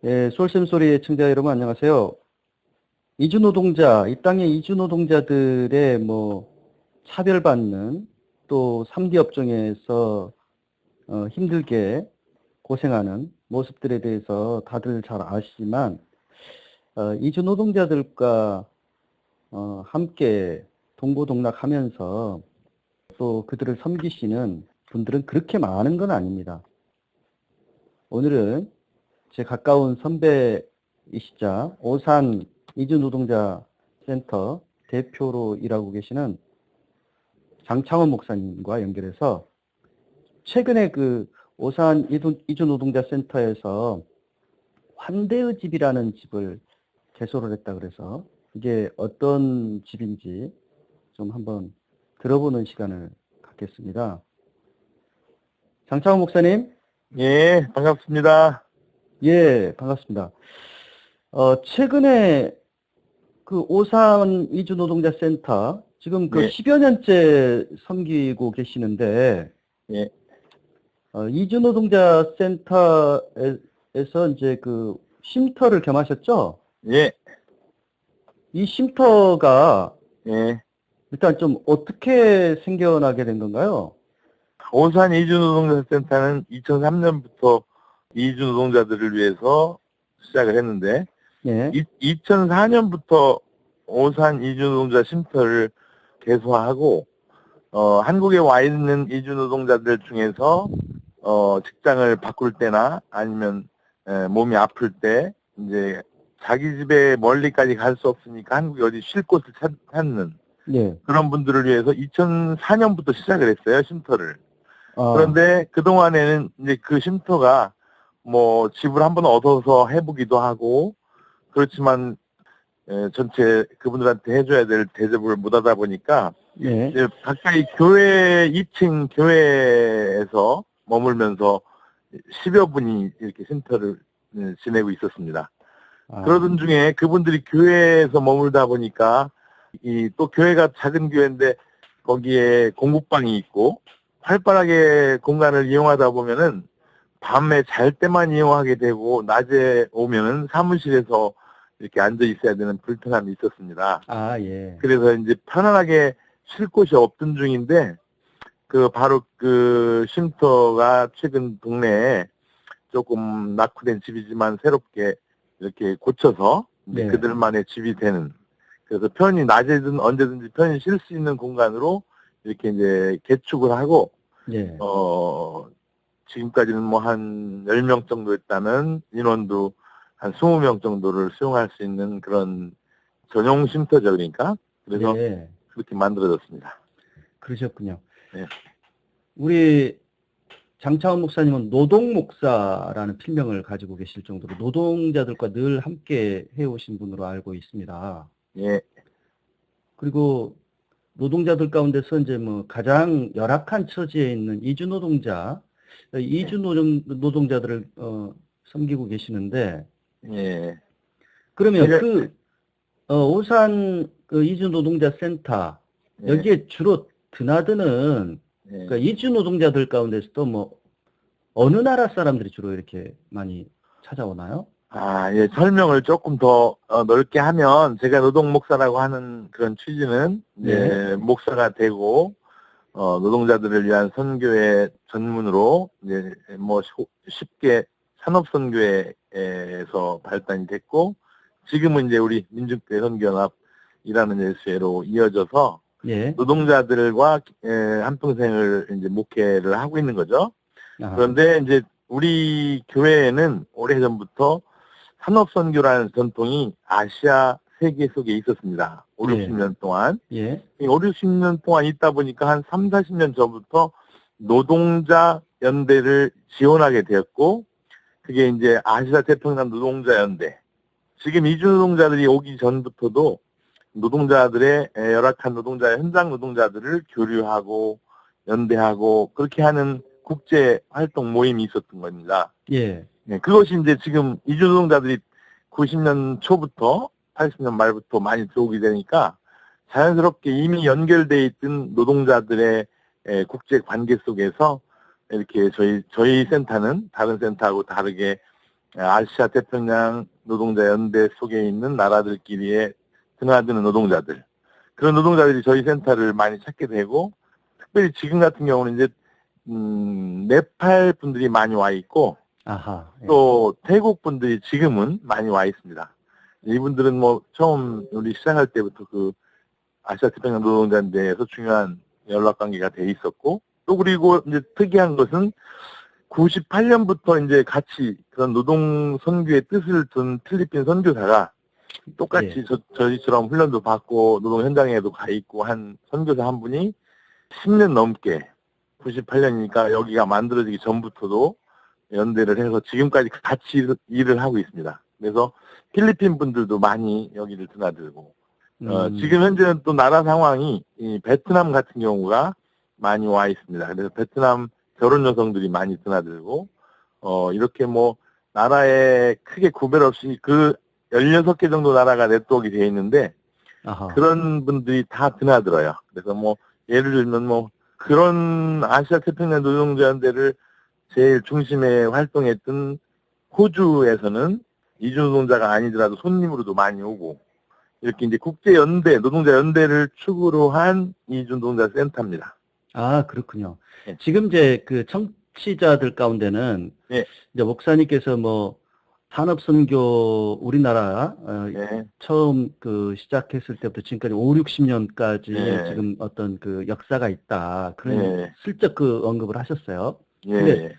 예, 솔샘소리의 청자 여러분 안녕하세요. 이주노동자, 이 땅의 이주노동자들의 차별받는 또 3D 업종에서 힘들게 고생하는 모습들에 대해서 다들 잘 아시지만 이주노동자들과 함께 동고동락하면서 또 그들을 섬기시는 분들은 그렇게 많은 건 아닙니다. 오늘은 제 가까운 선배이시자 오산 이주노동자 센터 대표로 일하고 계시는 장창원 목사님과 연결해서 최근에 그 오산 이주노동자 센터에서 환대의 집이라는 집을 개소를 했다 그래서 이게 어떤 집인지 좀 한번 들어보는 시간을 갖겠습니다. 장창원 목사님. 예, 반갑습니다. 예, 반갑습니다. 최근에 그 오산 이주노동자센터 지금 그 예. 10여 년째 섬기고 계시는데, 예. 이주노동자센터에서 이제 그 쉼터를 겸하셨죠? 예. 이 쉼터가 예. 일단 좀 어떻게 생겨나게 된 건가요? 오산 이주노동자센터는 2003년부터 이주노동자들을 위해서 시작을 했는데, 예. 2004년부터 오산 이주노동자 쉼터를 개소하고, 한국에 와 있는 이주노동자들 중에서, 직장을 바꿀 때나 아니면, 몸이 아플 때, 이제, 자기 집에 멀리까지 갈 수 없으니까 한국에 어디 쉴 곳을 찾는 예. 그런 분들을 위해서 2004년부터 시작을 했어요, 쉼터를. 아. 그런데 그동안에는 이제 그 쉼터가 집을 한번 얻어서 해보기도 하고, 그렇지만, 전체 그분들한테 해줘야 될 대접을 못 하다 보니까, 예. 이제 가까이 교회, 2층 교회에서 머물면서 10여 분이 이렇게 쉼터를 지내고 있었습니다. 아. 그러던 중에 그분들이 교회에서 머물다 보니까, 또 교회가 작은 교회인데, 거기에 공부방이 있고, 활발하게 공간을 이용하다 보면은, 밤에 잘 때만 이용하게 되고, 낮에 오면은 사무실에서 이렇게 앉아 있어야 되는 불편함이 있었습니다. 아, 예. 그래서 이제 편안하게 쉴 곳이 없던 중인데, 바로 그 쉼터가 최근 동네에 조금 낙후된 집이지만 새롭게 이렇게 고쳐서 이제 네. 그들만의 집이 되는, 그래서 편히 낮에든 언제든지 편히 쉴 수 있는 공간으로 이렇게 이제 개축을 하고, 예. 지금까지는 한 10명 정도 있다면 인원도 한 20명 정도를 수용할 수 있는 그런 전용 쉼터죠, 그러니까. 그래서 네. 그렇게 만들어졌습니다. 그러셨군요. 네. 우리 장창원 목사님은 노동 목사라는 필명을 가지고 계실 정도로 노동자들과 늘 함께 해오신 분으로 알고 있습니다. 예. 그리고 노동자들 가운데서 이제 가장 열악한 처지에 있는 이주노동자들을 섬기고 계시는데, 예. 그러면 제가- 오산 이주노동자 센터, 예. 여기에 주로 드나드는 예. 그러니까 이주노동자들 가운데서도 어느 나라 사람들이 주로 이렇게 많이 찾아오나요? 예, 설명을 조금 더 넓게 하면, 제가 노동 목사라고 하는 그런 취지는 이제 목사가 되고, 노동자들을 위한 선교의 전문으로 이제 쉽게 산업선교회에서 발단이 됐고, 지금은 이제 우리 민중교회 선교연합이라는 예수회로 이어져서 예. 노동자들과 한평생을 이제 목회를 하고 있는 거죠. 아하. 그런데 이제 우리 교회에는 오래전부터 산업선교라는 전통이 아시아 세계 속에 있었습니다. 5, 예. 60년 동안. 예. 5, 60년 동안 있다 보니까 한 3, 40년 전부터 노동자 연대를 지원하게 되었고, 그게 이제 아시아 태평양 노동자 연대. 지금 이주노동자들이 오기 전부터도 노동자들의 열악한 현장 노동자들을 교류하고 연대하고 그렇게 하는 국제 활동 모임이 있었던 겁니다. 예. 네, 그것이 이제 지금 이주노동자들이 90년 초부터 80년 말부터 많이 들어오게 되니까 자연스럽게 이미 연결돼 있던 노동자들의 국제 관계 속에서 이렇게 저희 센터는 다른 센터하고 다르게 아시아 태평양 노동자 연대 속에 있는 나라들끼리의 드나드는 노동자들, 그런 노동자들이 저희 센터를 많이 찾게 되고, 특별히 지금 같은 경우는 이제 네팔 분들이 많이 와 있고, 아하. 예. 또 태국 분들이 지금은 많이 와 있습니다. 이분들은 뭐 처음 우리 시작할 때부터 그 아시아 태평양 노동자연대에서 중요한 연락 관계가 돼 있었고, 또 그리고 이제 특이한 것은 98년부터 이제 같이 그런 노동 선교의 뜻을 둔 필리핀 선교사가 똑같이 저희처럼 훈련도 받고 노동 현장에도 가 있고 한 선교사 한 분이 10년 넘게, 98년이니까 여기가 만들어지기 전부터도 연대를 해서 지금까지 같이 일을 하고 있습니다. 그래서 필리핀 분들도 많이 여기를 드나들고, 지금 현재는 또 나라 상황이 이 베트남 같은 경우가 많이 와 있습니다. 그래서 베트남 결혼 여성들이 많이 드나들고, 이렇게 뭐 나라에 크게 구별 없이 그 16개 정도 나라가 네트워크가 되어 있는데, 아하. 그런 분들이 다 드나들어요. 그래서 뭐 예를 들면 뭐 그런 아시아 태평양 노동자연대를 제일 중심에 활동했던 호주에서는 이주 노동자가 아니더라도 손님으로도 많이 오고, 이렇게 이제 국제연대, 노동자연대를 축으로 한 이주 노동자 센터입니다. 아, 그렇군요. 예. 지금 이제 그 청취자들 가운데는 예. 이제 목사님께서 뭐 산업선교 우리나라 예. 처음 그 시작했을 때부터 지금까지 5, 60년까지 예. 지금 어떤 그 역사가 있다. 그런 예. 슬쩍 그 언급을 하셨어요. 예. 근데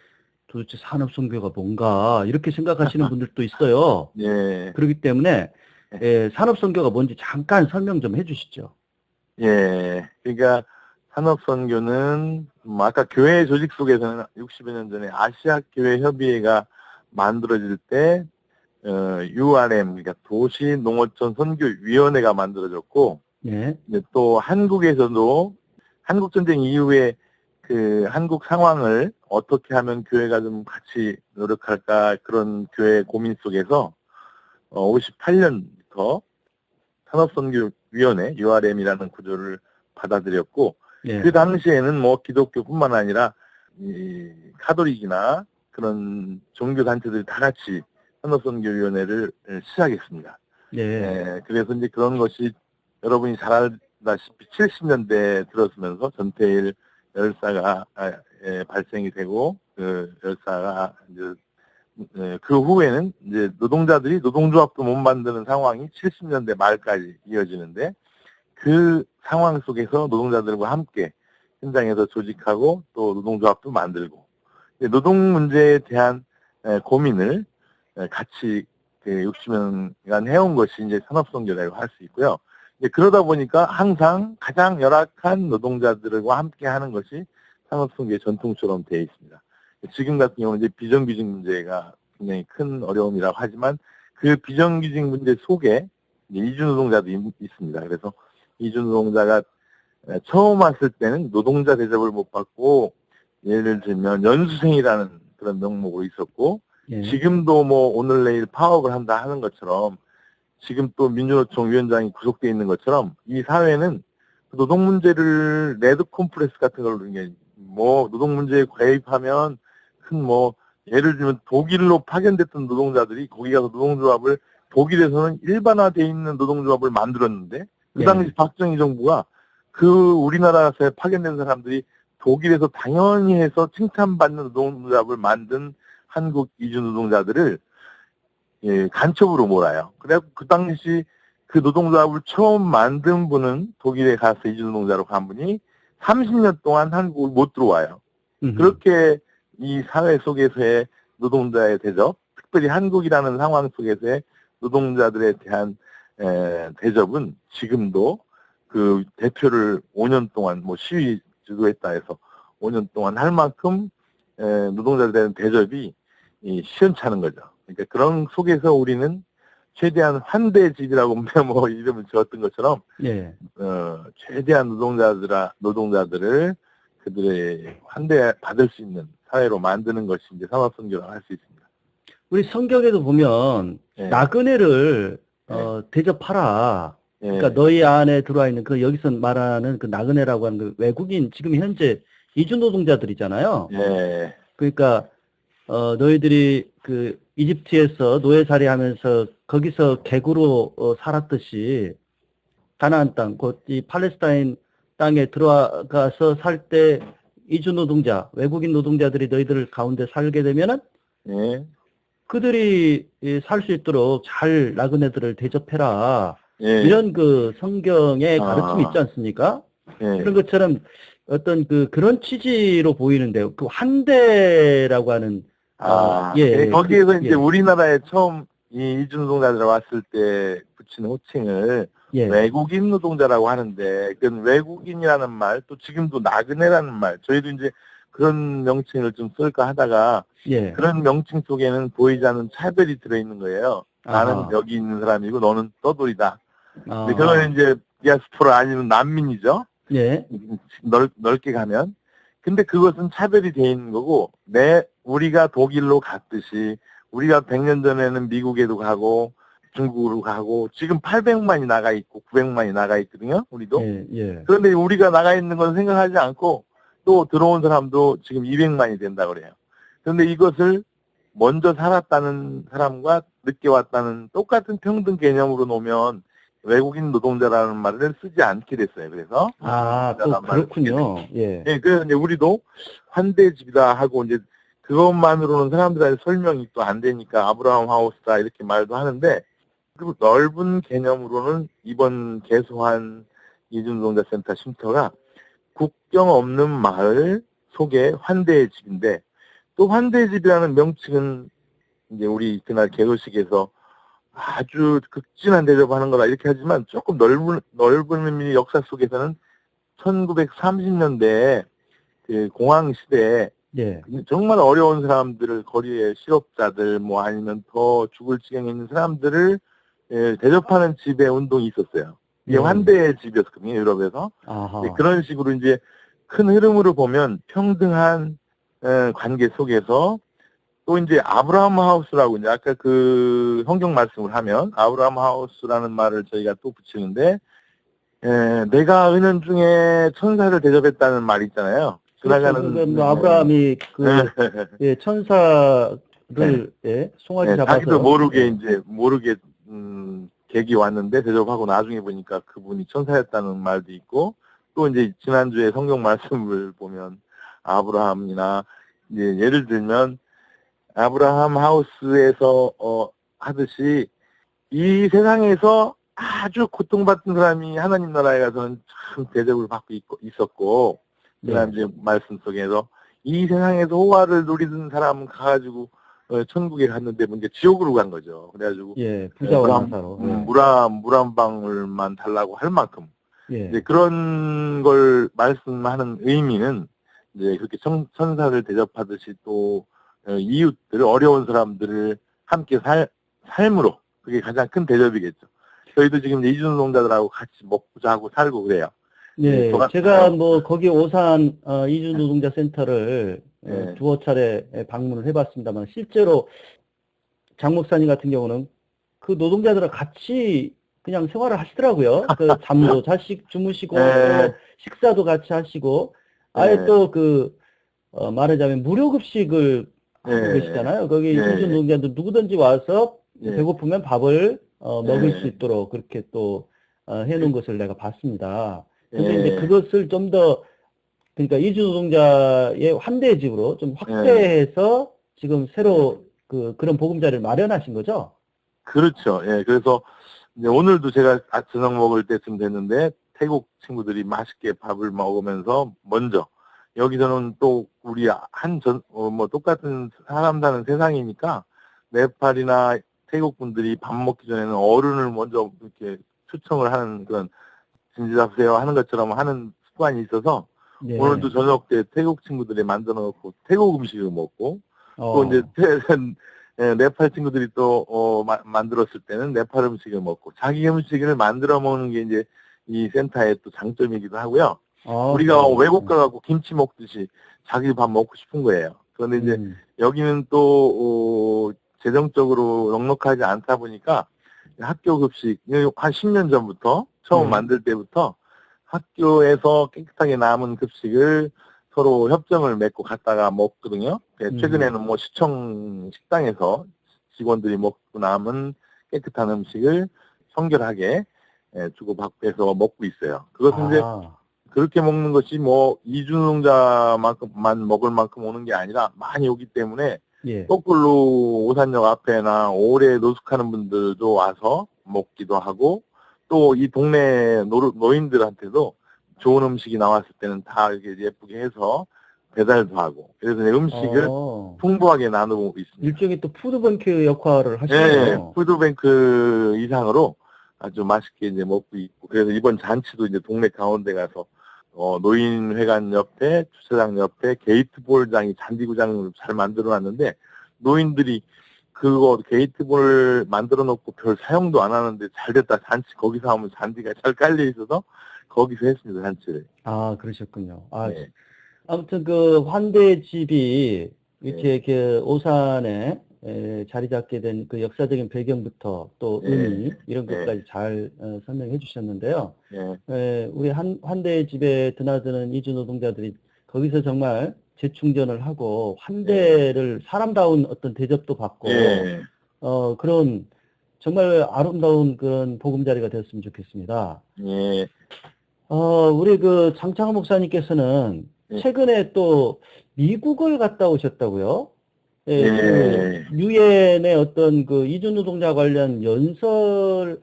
도대체 산업선교가 뭔가 이렇게 생각하시는 분들도 있어요. 예. 그렇기 때문에 산업선교가 뭔지 잠깐 설명 좀 해주시죠. 예. 그러니까 산업선교는 뭐 아까 교회 조직 속에서는 60여 년 전에 아시아 교회 협의회가 만들어질 때 URM, 그러니까 도시 농어촌 선교위원회가 만들어졌고, 예. 이제 또 한국에서도 한국 전쟁 이후에 그 한국 상황을 어떻게 하면 교회가 좀 같이 노력할까, 그런 교회 고민 속에서 58년부터 산업선교위원회 URM이라는 구조를 받아들였고, 예. 그 당시에는 뭐 기독교뿐만 아니라 이 카톨릭이나 그런 종교 단체들이 다 같이 산업선교위원회를 시작했습니다. 예. 그래서 이제 그런 것이 여러분이 잘 알다시피 70년대에 들어서면서 전태일 열사가 발생이 되고, 그 열사가 이제 그 후에는 이제 노동자들이 노동조합도 못 만드는 상황이 70년대 말까지 이어지는데, 그 상황 속에서 노동자들과 함께 현장에서 조직하고 또 노동조합도 만들고, 노동 문제에 대한 고민을 같이 60년간 해온 것이 이제 산업선교라고 할 수 있고요. 그러다 보니까 항상 가장 열악한 노동자들과 함께 하는 것이 산업선교의 전통처럼 되어 있습니다. 지금 같은 경우는 이제 비정규직 문제가 굉장히 큰 어려움이라고 하지만, 그 비정규직 문제 속에 이주 노동자도 있습니다. 그래서 이주 노동자가 처음 왔을 때는 노동자 대접을 못 받고, 예를 들면 연수생이라는 그런 명목으로 있었고, 예. 지금도 뭐 오늘 내일 파업을 한다 하는 것처럼, 지금 또 민주노총 위원장이 구속되어 있는 것처럼, 이 사회는 노동 문제를 레드 콤프레스 같은 걸로, 뭐 노동 문제에 개입하면 큰 뭐 예를 들면 독일로 파견됐던 노동자들이 거기 가서 노동조합을, 독일에서는 일반화되어 있는 노동조합을 만들었는데, 그 당시 박정희 정부가 그 우리나라에서 파견된 사람들이 독일에서 당연히 해서 칭찬받는 노동조합을 만든 한국 이주 노동자들을 간첩으로 몰아요. 그래서 그 당시 그 노동조합을 처음 만든 분은 독일에 가서 이주 노동자로 간 분이 30년 동안 한국을 못 들어와요. 그렇게 이 사회 속에서의 노동자의 대접, 특별히 한국이라는 상황 속에서의 노동자들에 대한 대접은 지금도 그 대표를 5년 동안 뭐 시위 주도했다 해서 5년 동안 할 만큼 노동자들에 대한 대접이 시원찮은 거죠. 그러니까 그런 속에서 우리는 최대한 환대집이라고 뭐 이름을 지었던 것처럼, 예. 최대한 노동자들을 그들의 환대 받을 수 있는 사회로 만드는 것이 이제 산업선교라고 할 수 있습니다. 우리 성경에도 보면 예. 나그네를 네. 대접하라. 예. 그러니까 너희 안에 들어와 있는 그 여기서 말하는 그 나그네라고 하는 그 외국인 지금 현재 이주 노동자들이잖아요. 예. 그러니까 너희들이 그 이집트에서 노예살이 하면서 거기서 객으로 살았듯이 가나안 땅, 곧 이 팔레스타인 땅에 들어가서 살 때 이주 노동자, 외국인 노동자들이 너희들 가운데 살게 되면은 예. 그들이 살 수 있도록 잘 나그네들을 대접해라. 예. 이런 그 성경의 아. 가르침이 있지 않습니까? 예. 그런 것처럼 어떤 그런 취지로 보이는데요. 그 환대라고 하는 거기에서 이제 예. 우리나라에 처음 이 이주 노동자들 왔을 때 붙인 호칭을 예. 외국인 노동자라고 하는데, 그 외국인이라는 말, 또 지금도 나그네라는 말, 저희도 이제 그런 명칭을 좀 쓸까 하다가, 예. 그런 명칭 속에는 보이지 않는 차별이 들어있는 거예요. 나는 아하. 여기 있는 사람이고 너는 떠돌이다. 근데 아하. 그거는 이제 디아스포라 아니면 난민이죠. 예. 넓게 가면. 근데 그것은 차별이 돼 있는 거고, 우리가 독일로 갔듯이, 우리가 100년 전에는 미국에도 가고, 중국으로 가고, 지금 800만이 나가 있고, 900만이 나가 있거든요, 우리도. 예. 예. 그런데 우리가 나가 있는 건 생각하지 않고, 또 들어온 사람도 지금 200만이 된다 그래요. 그런데 이것을 먼저 살았다는 사람과 늦게 왔다는 똑같은 평등 개념으로 놓으면, 외국인 노동자라는 말을 쓰지 않게 됐어요. 그래서 또 그렇군요. 예. 예, 그래서 이제 우리도 환대집이다 하고 이제 그것만으로는 사람들한테 설명이 또 안 되니까 아브라함 하우스다 이렇게 말도 하는데, 그 넓은 개념으로는 이번 개소한 이주노동자센터 쉼터가 국경 없는 마을 속의 환대의 집인데, 또 환대의 집이라는 명칭은 이제 우리 그날 개소식에서 아주 극진한 대접하는 거라 이렇게 하지만 조금 넓은 의미 역사 속에서는 1930년대에 그 공황 시대에 예. 정말 어려운 사람들을, 거리에 실업자들 뭐 아니면 더 죽을 지경에 있는 사람들을 대접하는 집의 운동이 있었어요. 이게 환대의 집이었거든요, 유럽에서. 그런 식으로 이제 큰 흐름으로 보면 평등한 관계 속에서 또 이제 아브라함 하우스라고, 이제 아까 그 성경 말씀을 하면 아브라함 하우스라는 말을 저희가 또 붙이는데, 내가 은연중에 천사를 대접했다는 말이 있잖아요. 그러니까 아브라함이 천사를 송아지 잡아서 자기도 모르게 객이 왔는데 대접하고 나중에 보니까 그분이 천사였다는 말도 있고, 또 이제 지난주에 성경 말씀을 보면 아브라함이나 이제 예를 들면 아브라함 하우스에서 하듯이 이 세상에서 아주 고통받던 사람이 하나님 나라에 가서는 참 대접을 받고 있었고, 지난주에 말씀 속에서 이 세상에서 호화를 누리던 사람은 가가지고 천국에 갔는데 이제 지옥으로 간 거죠. 그래가지고 부자와 나사로 물 한 방울만 달라고 할 만큼 이제 그런 걸 말씀하는 의미는 이제 그렇게 천사를 대접하듯이 또 이웃들, 어려운 사람들을 함께 삶으로, 그게 가장 큰 대접이겠죠. 저희도 지금 이주노동자들하고 같이 먹고 자고 살고 그래요. 제가 거기 오산 이주노동자 센터를 두어 차례 방문을 해봤습니다만, 실제로 장 목사님 같은 경우는 그 노동자들과 같이 그냥 생활을 하시더라고요. 그 잠도 주무시고 식사도 같이 하시고, 아예 또 말하자면 무료급식을 하고 계시잖아요. 거기 이주노동자들 누구든지 와서 배고프면 밥을 먹을 수 있도록 그렇게 또 해놓은 것을 내가 봤습니다. 근데 이제 그것을 좀 더, 그러니까 이주노동자의 환대의 집으로 좀 확대해서 지금 새로 그런 보금자리를 마련하신 거죠? 그렇죠. 예. 그래서 이제 오늘도 제가 저녁 먹을 때쯤 됐는데 태국 친구들이 맛있게 밥을 먹으면서 먼저, 여기서는 또 우리 똑같은 사람 사는 세상이니까 네팔이나 태국 분들이 밥 먹기 전에는 어른을 먼저 이렇게 초청을 하는 그런 진지하세요 하는 것처럼 하는 습관이 있어서 오늘도 저녁 때 태국 친구들이 만들어 놓고 태국 음식을 먹고, 또 이제 네팔 친구들이 또 만들었을 때는 네팔 음식을 먹고, 자기 음식을 만들어 먹는 게 이제 이 센터의 또 장점이기도 하고요. 우리가 외국 가갖고 김치 먹듯이 자기 밥 먹고 싶은 거예요. 그런데 이제 여기는 또 재정적으로 넉넉하지 않다 보니까 학교 급식 한 10년 전부터 처음 만들 때부터 학교에서 깨끗하게 남은 급식을 서로 협정을 맺고 갔다가 먹거든요. 최근에는 뭐 시청 식당에서 직원들이 먹고 남은 깨끗한 음식을 청결하게 주고받고 해서 먹고 있어요. 그것은 이제 그렇게 먹는 것이 뭐 이주노동자만큼만 먹을 만큼 오는 게 아니라 많이 오기 때문에 거꾸로 오산역 앞에나 오래 노숙하는 분들도 와서 먹기도 하고 또 이 동네 노인들한테도 좋은 음식이 나왔을 때는 다 이렇게 예쁘게 해서 배달도 하고 그래서 음식을 풍부하게 나누고 있습니다. 일종의 또 푸드뱅크 역할을 하시네요. 네, 푸드뱅크 이상으로 아주 맛있게 이제 먹고 있고 그래서 이번 잔치도 이제 동네 가운데 가서 노인회관 옆에 주차장 옆에 게이트볼장이 잔디구장을 잘 만들어놨는데 노인들이 그거 게이트볼 만들어 놓고 별 사용도 안 하는데 잘됐다 잔치 거기서 하면 잔디가 잘 깔려 있어서 거기서 했습니다 잔치를. 아 그러셨군요. 네. 아무튼 그 환대집이 이렇게 그 오산에 자리 잡게 된 그 역사적인 배경부터 또 의미 이런 것까지 잘 설명해 주셨는데요. 우리 환대집에 드나드는 이주 노동자들이 거기서 정말 재충전을 하고 환대를 사람다운 어떤 대접도 받고 그런 정말 아름다운 그런 보금자리가 되었으면 좋겠습니다. 우리 그 장창호 목사님께서는 최근에 또 미국을 갔다 오셨다고요? 그 유엔의 어떤 그 이주노동자 관련 연설이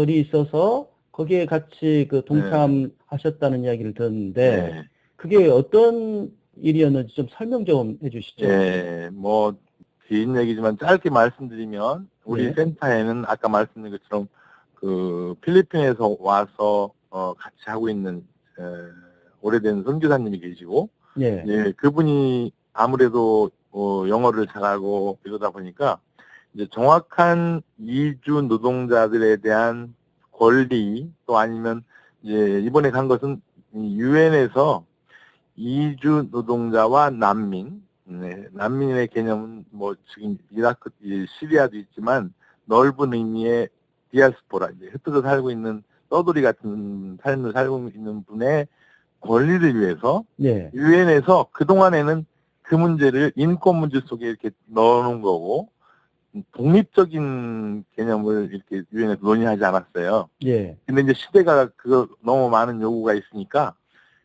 있어서 거기에 같이 그 동참하셨다는 이야기를 들었는데 그게 어떤 일이었는지 좀 설명 좀 해주시죠. 뭐 긴 얘기지만 짧게 말씀드리면 우리 센터에는 아까 말씀드린 것처럼 그 필리핀에서 와서 같이 하고 있는 오래된 선교사님이 계시고 그분이 아무래도 영어를 잘하고 이러다 보니까 이제 정확한 이주 노동자들에 대한 권리 또 아니면 이제 이번에 간 것은 유엔에서 이주 노동자와 난민, 난민의 개념은 뭐 지금 이라크, 시리아도 있지만 넓은 의미의 디아스포라, 이제 흩어져 살고 있는 떠돌이 같은 삶을 살고 있는 분의 권리를 위해서 유엔에서 그동안에는 그 문제를 인권 문제 속에 이렇게 넣어놓은 거고 독립적인 개념을 이렇게 유엔에서 논의하지 않았어요. 근데 이제 시대가 그거 너무 많은 요구가 있으니까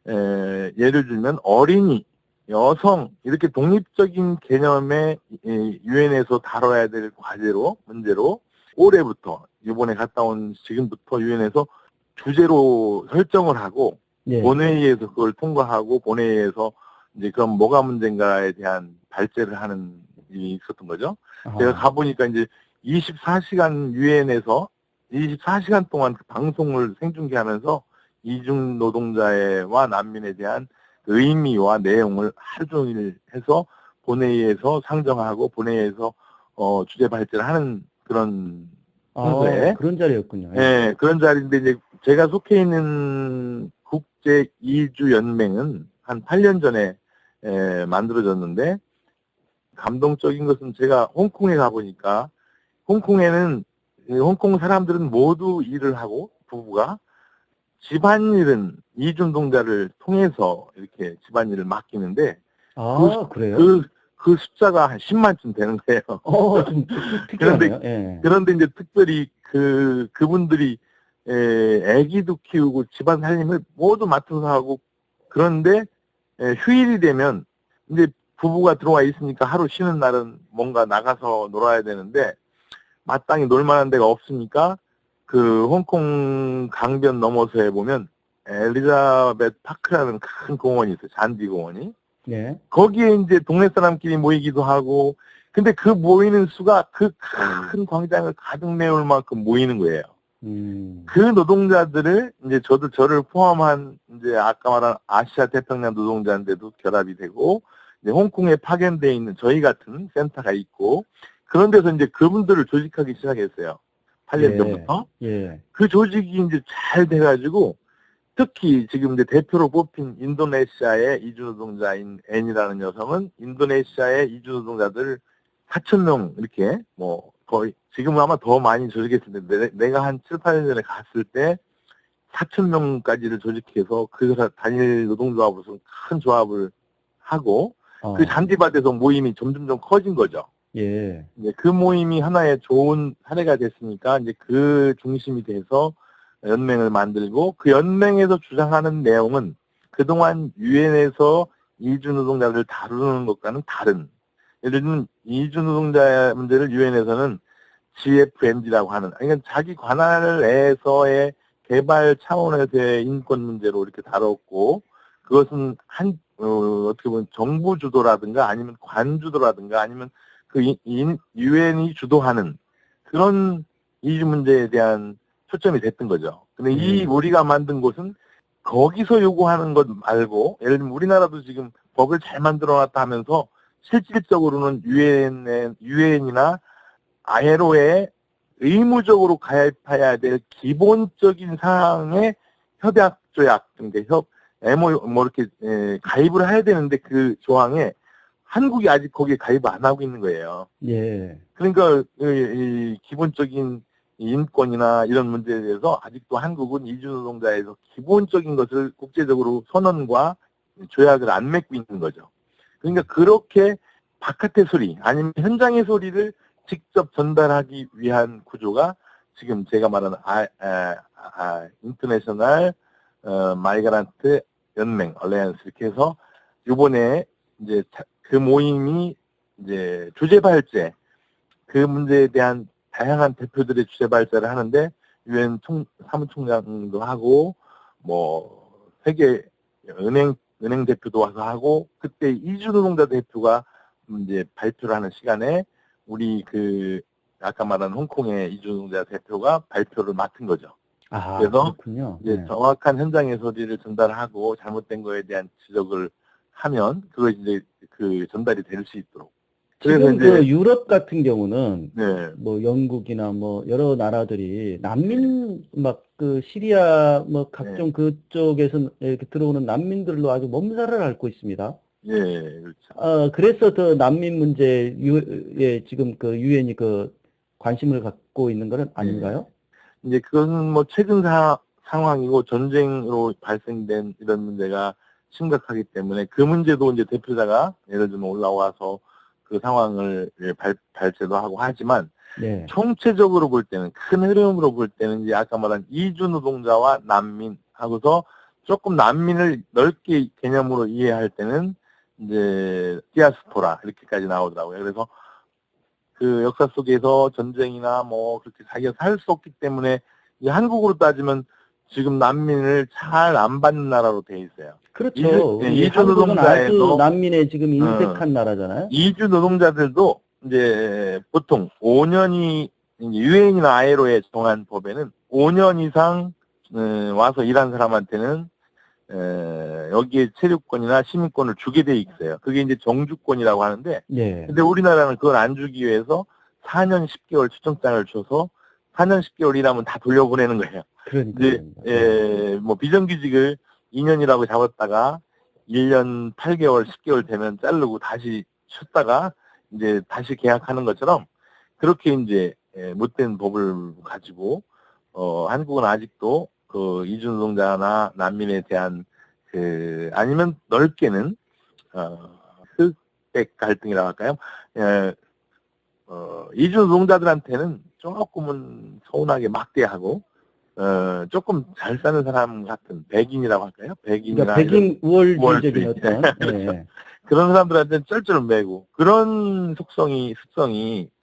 예를 들면 어린이, 여성 이렇게 독립적인 개념의 유엔에서 다뤄야 될 과제로 문제로 올해부터 이번에 갔다 온 지금부터 유엔에서 주제로 설정을 하고 본회의에서 그걸 통과하고 본회의에서 이제 그럼 뭐가 문제인가에 대한 발제를 하는 일이 있었던 거죠. 제가 가보니까 이제 24시간 유엔에서 24시간 동안 그 방송을 생중계하면서 이중 노동자와 난민에 대한 의미와 내용을 하루 종일 해서 본회의에서 상정하고 본회의에서 주제 발제를 하는 그런 순서에 그런 자리였군요. 그런 자리인데 이제 제가 속해 있는 국제 이주 연맹은 한 8년 전에 만들어졌는데 감동적인 것은 제가 홍콩에 가보니까 홍콩에는 홍콩 사람들은 모두 일을 하고 부부가 집안일은 이주노동자를 통해서 이렇게 집안일을 맡기는데 그래요? 그 숫자가 한 10만쯤 되는 거예요. 좀 특이하네요. 그런데 이제 특별히 그분들이 아기도 키우고 집안 살림을 모두 맡아서 하고 그런데 휴일이 되면 이제 부부가 들어와 있으니까 하루 쉬는 날은 뭔가 나가서 놀아야 되는데 마땅히 놀만한 데가 없으니까 그 홍콩 강변 너머서에 보면 엘리자베트 파크라는 큰 공원이 있어요. 잔디 공원이. 거기에 이제 동네 사람끼리 모이기도 하고 근데 그 모이는 수가 그 큰 광장을 가득 메울 만큼 모이는 거예요. 그 노동자들을 이제 저를 포함한 이제 아까 말한 아시아 태평양 노동자인데도 결합이 되고 이제 홍콩에 파견되어 있는 저희 같은 센터가 있고 그런 데서 이제 그분들을 조직하기 시작했어요. 8년 전부터. 그 조직이 이제 잘 돼가지고 특히 지금 이제 대표로 뽑힌 인도네시아의 이주노동자인 앤이라는 여성은 인도네시아의 이주노동자들을 4천 명 이렇게 뭐 거의 지금은 아마 더 많이 조직했을 텐데 내가 한 7, 8년 전에 갔을 때 4천 명까지를 조직해서 그 단일 노동조합으로서 큰 조합을 하고 그 잔디밭에서 모임이 점점점 커진 거죠. 예. 이제 그 모임이 하나의 좋은 사례가 됐으니까 이제 그 중심이 돼서 연맹을 만들고 그 연맹에서 주장하는 내용은 그동안 유엔에서 이주 노동자들을 다루는 것과는 다른, 예를 들면 이주 노동자 문제를 유엔에서는 GFMG라고 하는, 그러니까 자기 관할 내에서의 개발 차원에서의 인권 문제로 이렇게 다뤘고, 그것은 어떻게 보면 정부 주도라든가 아니면 관 주도라든가 아니면 그 유엔이 주도하는 그런 이주 문제에 대한 초점이 됐던 거죠. 근데 이 우리가 만든 곳은 거기서 요구하는 것 말고, 예를 들면 우리나라도 지금 법을 잘 만들어놨다 하면서 실질적으로는 유엔이나 ILO에 의무적으로 가입해야 될 기본적인 사항의 협약 조약, 그러니까 이렇게 가입을 해야 되는데 그 조항에 한국이 아직 거기에 가입을 안 하고 있는 거예요. 예. 그러니까 이 기본적인 인권이나 이런 문제에 대해서 아직도 한국은 이주노동자에서 기본적인 것을 국제적으로 선언과 조약을 안 맺고 있는 거죠. 그러니까 그렇게 바깥의 소리 아니면 현장의 소리를 직접 전달하기 위한 구조가 지금 제가 말하는 인터내셔널 마이그란트 연맹 얼라이언스 이렇게 해서 이번에 이제 그 모임이 이제 주제 발제, 그 문제에 대한 다양한 대표들의 주제 발제를 하는데 유엔 사무총장도 하고 뭐 세계 은행 대표도 와서 하고, 그때 이주노동자 대표가 이제 발표를 하는 시간에 우리 아까 말한 홍콩의 이주노동자 대표가 발표를 맡은 거죠. 그래서 그렇군요. 이제 정확한 현장의 소리를 전달하고 잘못된 거에 대한 지적을 하면 그거 이제 전달이 될 수 있도록. 지금 그 유럽 같은 경우는 네. 뭐 영국이나 뭐 여러 나라들이 난민 막 시리아 뭐 각종 그쪽에서 이렇게 들어오는 난민들로 아주 몸살을 앓고 있습니다. 예, 그렇죠. 그래서 더 난민 문제에 지금 유엔이 관심을 갖고 있는 거는 아닌가요? 이제 그것은 뭐 최근 상황이고 전쟁으로 발생된 이런 문제가 심각하기 때문에 그 문제도 이제 대표자가 예를 들면 올라와서 그 상황을 발제도 하고 하지만 총체적으로 볼 때는, 큰 흐름으로 볼 때는 이제 아까 말한 이주 노동자와 난민 하고서 조금 난민을 넓게 개념으로 이해할 때는 이제 디아스포라 이렇게까지 나오더라고요. 그래서 그 역사 속에서 전쟁이나 뭐 그렇게 자기가 살 수 없기 때문에 이제 한국으로 따지면 지금 난민을 잘 안 받는 나라로 돼 있어요. 그렇죠. 이주 노동자에도 아주 난민에 지금 인색한 나라잖아요. 이주 노동자들도 이제 보통 5년이 유엔이나 ILO에 정한 법에는 5년 이상 와서 일한 사람한테는 여기에 체류권이나 시민권을 주게 돼 있어요. 그게 이제 정주권이라고 하는데, 근데 우리나라는 그걸 안 주기 위해서 4년 10개월 추정장을 줘서 4년 10개월 일하면 다 돌려보내는 거예요. 이제 뭐 비정규직을 2년이라고 잡았다가 1년 8개월, 10개월 되면 자르고 다시 쉬었다가 이제 다시 계약하는 것처럼 그렇게 이제 못된 법을 가지고 한국은 아직도 이주 노동자나 난민에 대한 아니면 넓게는 흑백 갈등이라고 할까요? 이주 노동자들한테는 조금은 서운하게 막대하고 조금 잘 사는 사람 같은 백인이라고 할까요? 백인이나 백인 우월주의적인 어떤 그렇죠. 그런 사람들한테는 쩔쩔 매고 그런 습성이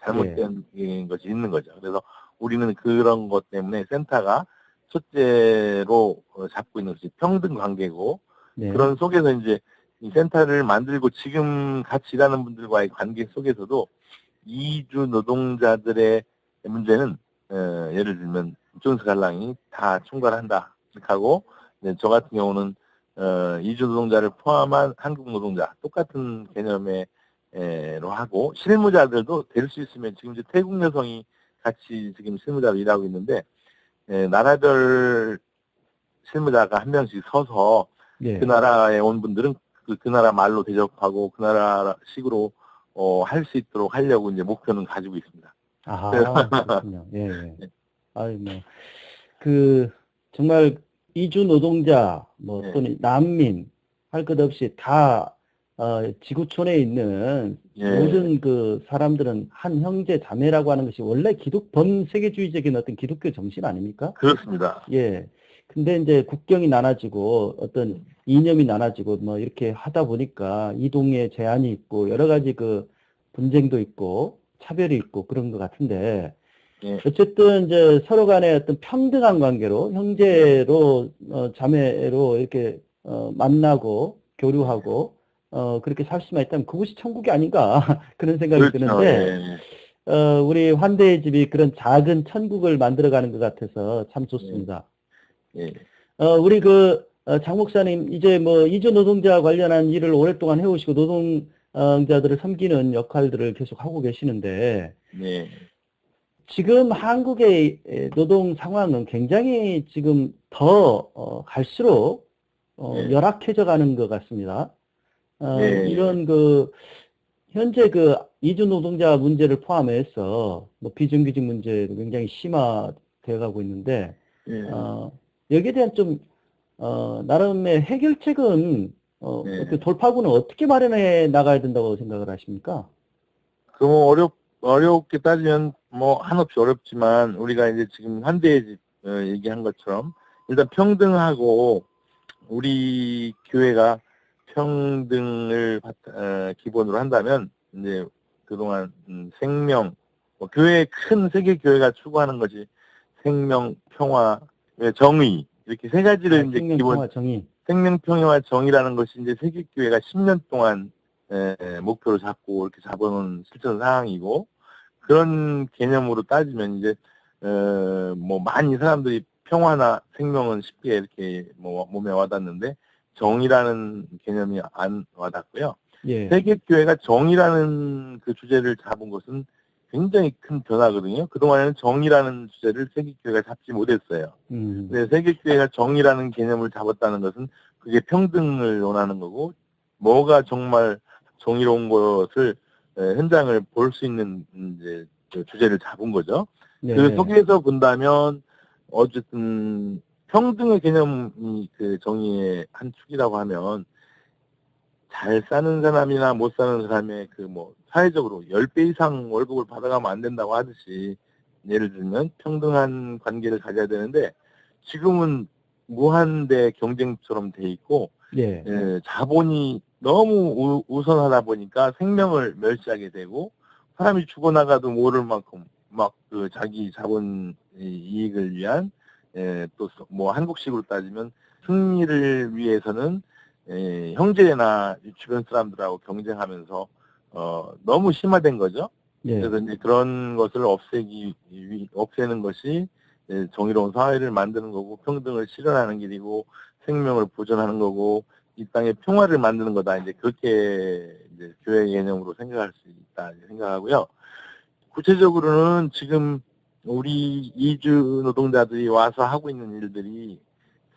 잘못된 것이 있는 거죠. 그래서 우리는 그런 것 때문에 센터가 첫째로 잡고 있는 것이 평등 관계고, 그런 속에서 이제 이 센터를 만들고 지금 같이 일하는 분들과의 관계 속에서도 이주 노동자들의 문제는 예를 들면 존스 갈랑이 다 총괄한다 이렇게 하고, 저 같은 경우는 이주 노동자를 포함한 한국 노동자 똑같은 개념으로 하고, 실무자들도 될 수 있으면 지금 이제 태국 여성이 같이 지금 실무자로 일하고 있는데 나라별 실무자가 한 명씩 서서 그 나라에 온 분들은 그 나라 말로 대접하고 그 나라 식으로 할 수 있도록 하려고 이제 목표는 가지고 있습니다. 아, 그렇군요. 예, 예. 아유, 뭐, 정말 이주 노동자, 뭐, 예. 또는 난민, 할 것 없이 다, 지구촌에 있는 예. 모든 그 사람들은 한 형제 자매라고 하는 것이 원래 범세계주의적인 어떤 기독교 정신 아닙니까? 그렇습니다. 예. 근데 이제 국경이 나눠지고 어떤 이념이 나눠지고 뭐 이렇게 하다 보니까 이동에 제한이 있고 여러 가지 그 분쟁도 있고 차별이 있고 그런 것 같은데 예. 어쨌든 이제 서로 간에 어떤 평등한 관계로 형제로 자매로 이렇게 만나고 교류하고 그렇게 살 수만 있다면 그것이 천국이 아닌가 그런 생각이 그렇죠. 드는데 우리 환대의 집이 그런 작은 천국을 만들어가는 것 같아서 참 좋습니다. 예. 우리 장 목사님, 이제 뭐, 이주 노동자 관련한 일을 오랫동안 해오시고, 노동자들을 섬기는 역할들을 계속 하고 계시는데, 예. 지금 한국의 노동 상황은 굉장히 지금 더, 갈수록, 예. 열악해져 가는 것 같습니다. 예. 이런 현재 이주 노동자 문제를 포함해서, 뭐, 비정규직 문제도 굉장히 심화되어 가고 있는데, 예. 여기에 대한 좀, 나름의 해결책은, 네. 그 돌파구는 어떻게 마련해 나가야 된다고 생각을 하십니까? 뭐 어렵게 따지면 뭐 한없이 어렵지만 우리가 이제 지금 환대의 집 얘기한 것처럼 일단 평등하고 우리 교회가 평등을 기본으로 한다면 이제 그동안 생명 교회 큰 세계 교회가 추구하는 것이 생명, 평화, 정의 이렇게 세 가지를 이제 생명, 기본 평화, 정의. 생명, 평화와 정의라는 것이 이제 세계 교회가 10년 동안 목표로 잡고 이렇게 잡아놓은 실천 사항이고 그런 개념으로 따지면 이제 뭐 많이 사람들이 평화나 생명은 쉽게 이렇게 뭐 몸에 와닿는데 정의라는 개념이 안 와닿고요. 예. 세계 교회가 정의라는 그 주제를 잡은 것은 굉장히 큰 변화거든요. 그동안에는 정의라는 주제를 세계 교회가 잡지 못했어요. 근데 세계 교회가 정의라는 개념을 잡았다는 것은 그게 평등을 원하는 거고 뭐가 정말 정의로운 것을 현장을 볼 수 있는 이제 그 주제를 잡은 거죠. 네. 그 속에서 본다면 어쨌든 평등의 개념이 그 정의의 한 축이라고 하면 잘 사는 사람이나 못 사는 사람의 그 뭐 사회적으로 10배 이상 월급을 받아가면 안 된다고 하듯이 예를 들면 평등한 관계를 가져야 되는데 지금은 무한대 경쟁처럼 돼 있고 예. 자본이 너무 우선하다 보니까 생명을 멸시하게 되고 사람이 죽어나가도 모를 만큼 막 그 자기 자본 이익을 위한 또 뭐 한국식으로 따지면 승리를 위해서는 형제나 주변 사람들하고 경쟁하면서 너무 심화된 거죠. 예. 그래서 이제 그런 것을 없애는 것이 정의로운 사회를 만드는 거고 평등을 실현하는 길이고 생명을 보존하는 거고 이 땅에 평화를 만드는 거다. 이제 그렇게 이제 교회 개념으로 생각할 수 있다 생각하고요. 구체적으로는 지금 우리 이주 노동자들이 와서 하고 있는 일들이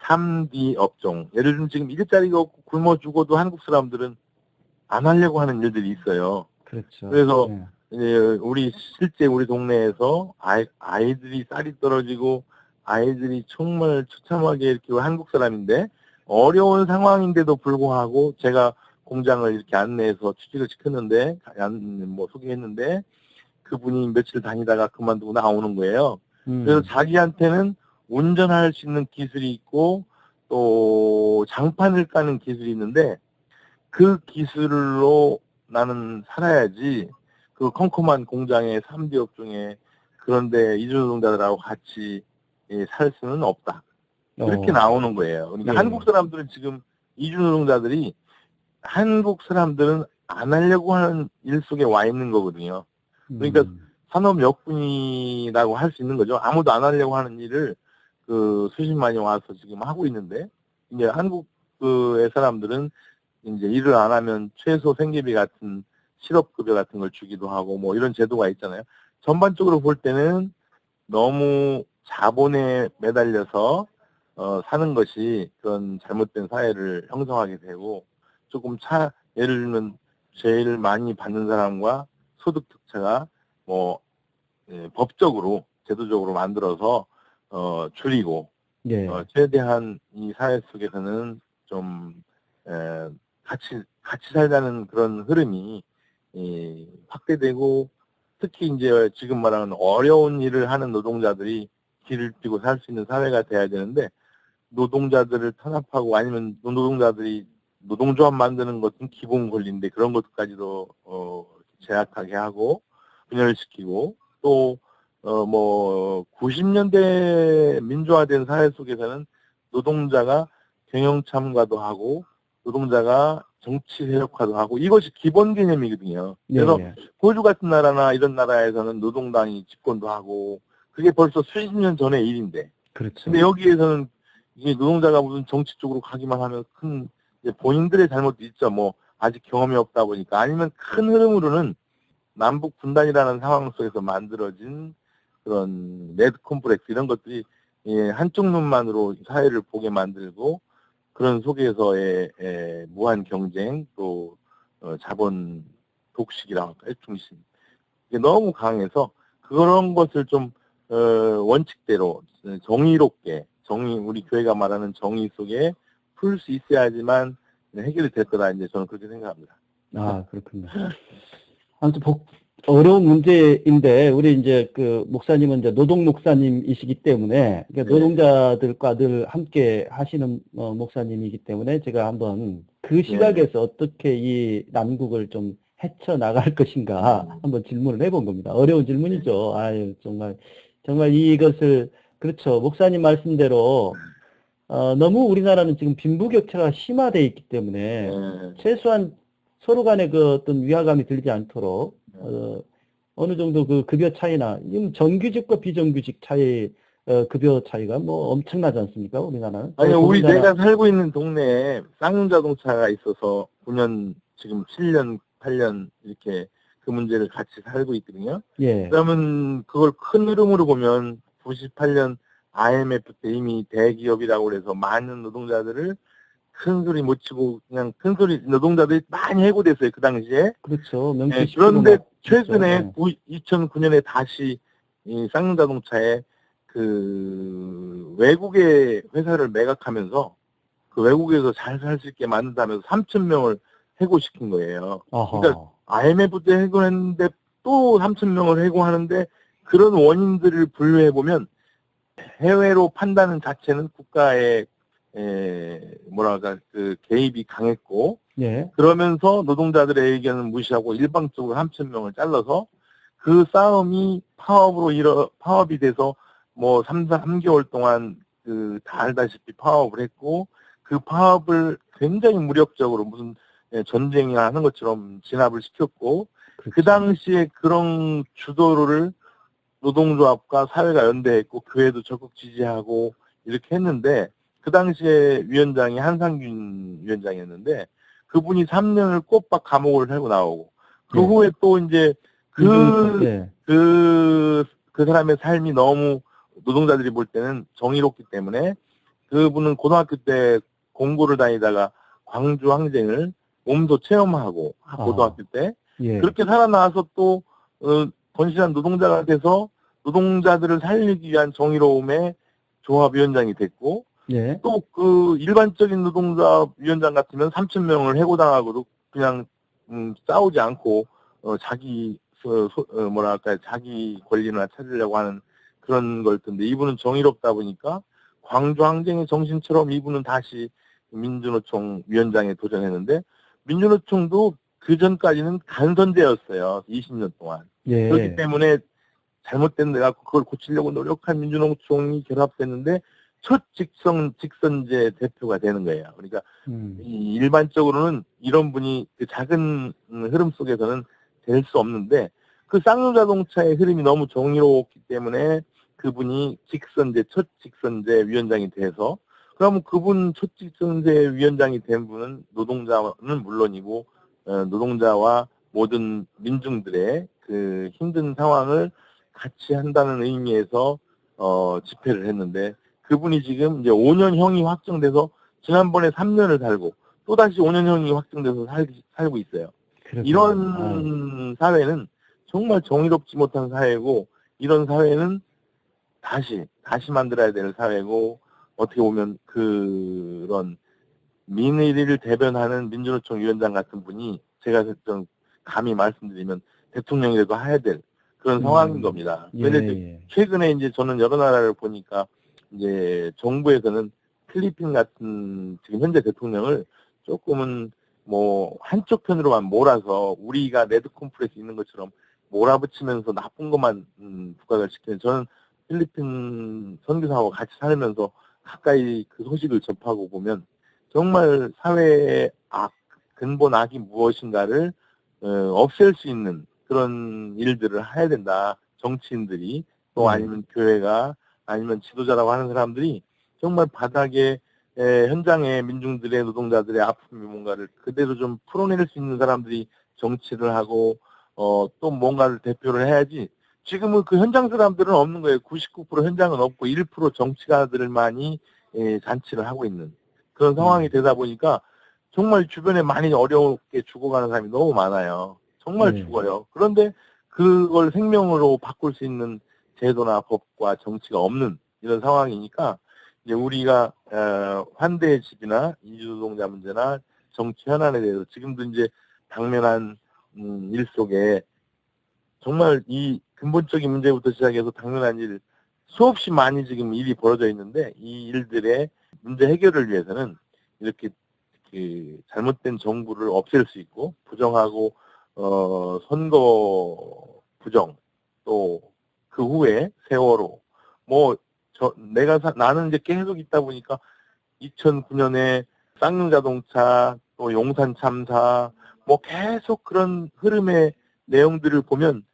3D 업종. 예를 들면 지금 일자리가 없고 굶어 죽어도 한국 사람들은 안 하려고 하는 일들이 있어요. 그렇죠. 그래서 예. 실제 우리 동네에서 아이들이 쌀이 떨어지고 아이들이 정말 처참하게 이렇게 한국 사람인데 어려운 상황인데도 불구하고 제가 공장을 이렇게 안내해서 취직을 시켰는데 뭐 소개했는데 그분이 며칠 다니다가 그만두고 나오는 거예요. 그래서 자기한테는 운전할 수 있는 기술이 있고 또 장판을 까는 기술이 있는데 그 기술로 나는 살아야지 그 컴컴한 공장의 3D 업종에 그런데 이주노동자들하고 같이 살 수는 없다. 그렇게 나오는 거예요. 그러니까 예. 한국 사람들은 지금 이주노동자들이 한국 사람들은 안 하려고 하는 일 속에 와 있는 거거든요. 그러니까 산업 역분이라고 할 수 있는 거죠. 아무도 안 하려고 하는 일을 그 수십만이 와서 지금 하고 있는데 이제 한국의 사람들은 이제 일을 안 하면 최소 생계비 같은 실업급여 같은 걸 주기도 하고 뭐 이런 제도가 있잖아요. 전반적으로 볼 때는 너무 자본에 매달려서 사는 것이 그런 잘못된 사회를 형성하게 되고 조금 예를 들면 제일 많이 받는 사람과 소득 격차가 뭐 법적으로 제도적으로 만들어서 줄이고 예. 최대한 이 사회 속에서는 좀 같이 살자는 그런 흐름이 확대되고 특히 이제 지금 말하는 어려운 일을 하는 노동자들이 길을 펴고 살 수 있는 사회가 돼야 되는데 노동자들을 탄압하고 아니면 노동자들이 노동조합 만드는 것은 기본 권리인데 그런 것까지도 제약하게 하고 분열시키고 또 뭐 90년대 민주화된 사회 속에서는 노동자가 경영 참가도 하고 노동자가 정치 세력화도 하고 이것이 기본 개념이거든요. 그래서 예. 호주 같은 나라나 이런 나라에서는 노동당이 집권도 하고 그게 벌써 수십 년 전의 일인데 그렇죠. 근데 여기에서는 이게 노동자가 무슨 정치 쪽으로 가기만 하면 큰 이제 본인들의 잘못도 있죠. 뭐 아직 경험이 없다 보니까 아니면 큰 흐름으로는 남북 분단이라는 상황 속에서 만들어진 그런 레드 콤플렉스 이런 것들이 한쪽 눈만으로 사회를 보게 만들고 그런 속에서의 무한 경쟁 또 자본 독식이라고 할까요? 중심 이게 너무 강해서 그런 것을 좀 원칙대로 정의롭게 우리 교회가 말하는 정의 속에 풀 수 있어야지만 해결이 될 거다 이제 저는 그렇게 생각합니다. 아, 그렇군요. 아무튼 어려운 문제인데 우리 이제 그 목사님은 이제 노동 목사님이시기 때문에 그러니까 노동자들과 늘 함께 하시는 목사님이기 때문에 제가 한번 그 시각에서 어떻게 이 난국을 좀 헤쳐 나갈 것인가 한번 질문을 해본 겁니다. 어려운 질문이죠. 아유 정말 이것을 그렇죠. 목사님 말씀대로 너무 우리나라는 지금 빈부격차가 심화되어 있기 때문에 최소한 서로 간에 그 어떤 위화감이 들지 않도록 어느 정도 그 급여 차이나 정규직과 비정규직 차이 급여 차이가 뭐 엄청나지 않습니까? 우리나라는. 아니 우리 내가 살고 있는 동네에 쌍용자동차가 있어서 9년 지금 7년 8년 이렇게 그 문제를 같이 살고 있거든요. 예. 그러면 그걸 큰 흐름으로 보면 98년 IMF 때 이미 대기업이라고 그래서 많은 노동자들을 큰 소리 못 치고 그냥 큰 소리 노동자들이 많이 해고됐어요. 그 당시에. 그렇죠. 그런데 최근에 2009년에 다시 이 쌍용자동차에 그 외국의 회사를 매각하면서 그 외국에서 잘 살 수 있게 만든다면서 3,000명을 해고시킨 거예요. 그러니까 IMF 때 해고했는데 또 3,000명을 해고하는데 그런 원인들을 분류해 보면 해외로 판다는 자체는 국가의 뭐랄까 그 개입이 강했고 그러면서 노동자들의 의견을 무시하고 일방적으로 3,000명을 잘라서 그 싸움이 파업이 돼서 뭐 3개월 동안 다 알다시피 파업을 했고 그 파업을 굉장히 무력적으로 무슨 전쟁이 하는 것처럼 진압을 시켰고 그 당시에 그런 주도를 노동조합과 사회가 연대했고 교회도 적극 지지하고 이렇게 했는데 그 당시에 위원장이 한상균 위원장이었는데 그분이 3년을 꼬박 감옥을 하고 나오고 그 후에 또 이제 그 사람의 삶이 너무 노동자들이 볼 때는 정의롭기 때문에 그분은 고등학교 때 공고를 다니다가 광주 항쟁을 몸소 체험하고 고등학교 때 그렇게 살아나와서 또 건실한 노동자가 돼서 노동자들을 살리기 위한 정의로움의 조합위원장이 됐고 또 그 일반적인 노동자 위원장 같으면 3,000명을 해고당하고도 그냥 싸우지 않고 자기 자기 권리나 찾으려고 하는 그런 걸 텐데 이분은 정의롭다 보니까 광주 항쟁의 정신처럼 이분은 다시 민주노총 위원장에 도전했는데 민주노총도 그 전까지는 간선제였어요. 20년 동안. 그렇기 때문에 잘못된 데가 그걸 고치려고 노력한 민주노총이 결합됐는데 첫 직선제 대표가 되는 거예요. 그러니까 일반적으로는 이런 분이 그 작은 흐름 속에서는 될 수 없는데 그 쌍용자동차의 흐름이 너무 정의로웠기 때문에 그분이 첫 직선제 위원장이 돼서 그러면 그분 첫 직선제 위원장이 된 분은 노동자는 물론이고 노동자와 모든 민중들의 그 힘든 상황을 같이 한다는 의미에서 집회를 했는데 그분이 지금 이제 5년형이 확정돼서 지난번에 3년을 살고 또다시 5년형이 확정돼서 살고 있어요. 그렇군요. 이런 사회는 정말 정의롭지 못한 사회고, 이런 사회는 다시 만들어야 될 사회고, 어떻게 보면 그런 민의를 대변하는 민주노총 위원장 같은 분이 제가 좀 감히 말씀드리면 대통령이라도 해야 될 그런 상황인 겁니다. 그런데 예. 최근에 이제 저는 여러 나라를 보니까 이제 정부에서는 필리핀 같은 지금 현재 대통령을 조금은 뭐 한쪽 편으로만 몰아서 우리가 레드 콤플렉스 있는 것처럼 몰아붙이면서 나쁜 것만 부각을 시키는, 저는 필리핀 선교사하고 같이 살면서 가까이 그 소식을 접하고 보면 정말 사회의 근본 악이 무엇인가를 없앨 수 있는 그런 일들을 해야 된다. 정치인들이 또 아니면 교회가 아니면 지도자라고 하는 사람들이 정말 바닥에 현장의 민중들의 노동자들의 아픔이 뭔가를 그대로 좀 풀어낼 수 있는 사람들이 정치를 하고 또 뭔가를 대표를 해야지. 지금은 그 현장 사람들은 없는 거예요. 99% 현장은 없고 1% 정치가들만이 잔치를 하고 있는 그런 상황이 되다 보니까 정말 주변에 많이 어렵게 죽어가는 사람이 너무 많아요. 정말 죽어요. 그런데 그걸 생명으로 바꿀 수 있는 제도나 법과 정치가 없는 이런 상황이니까 이제 우리가 환대의 집이나 이주노동자 문제나 정치 현안에 대해서 지금도 이제 당면한 일 속에 정말 이 근본적인 문제부터 시작해서 당면한 일 수없이 많이 지금 일이 벌어져 있는데 이 일들의 문제 해결을 위해서는 이렇게 그 잘못된 정부를 없앨 수 있고 부정하고 선거 부정 또 그 후에 세월호 뭐 나는 이제 계속 있다 보니까 2009년에 쌍용자동차 또 용산 참사 뭐 계속 그런 흐름의 내용들을 보면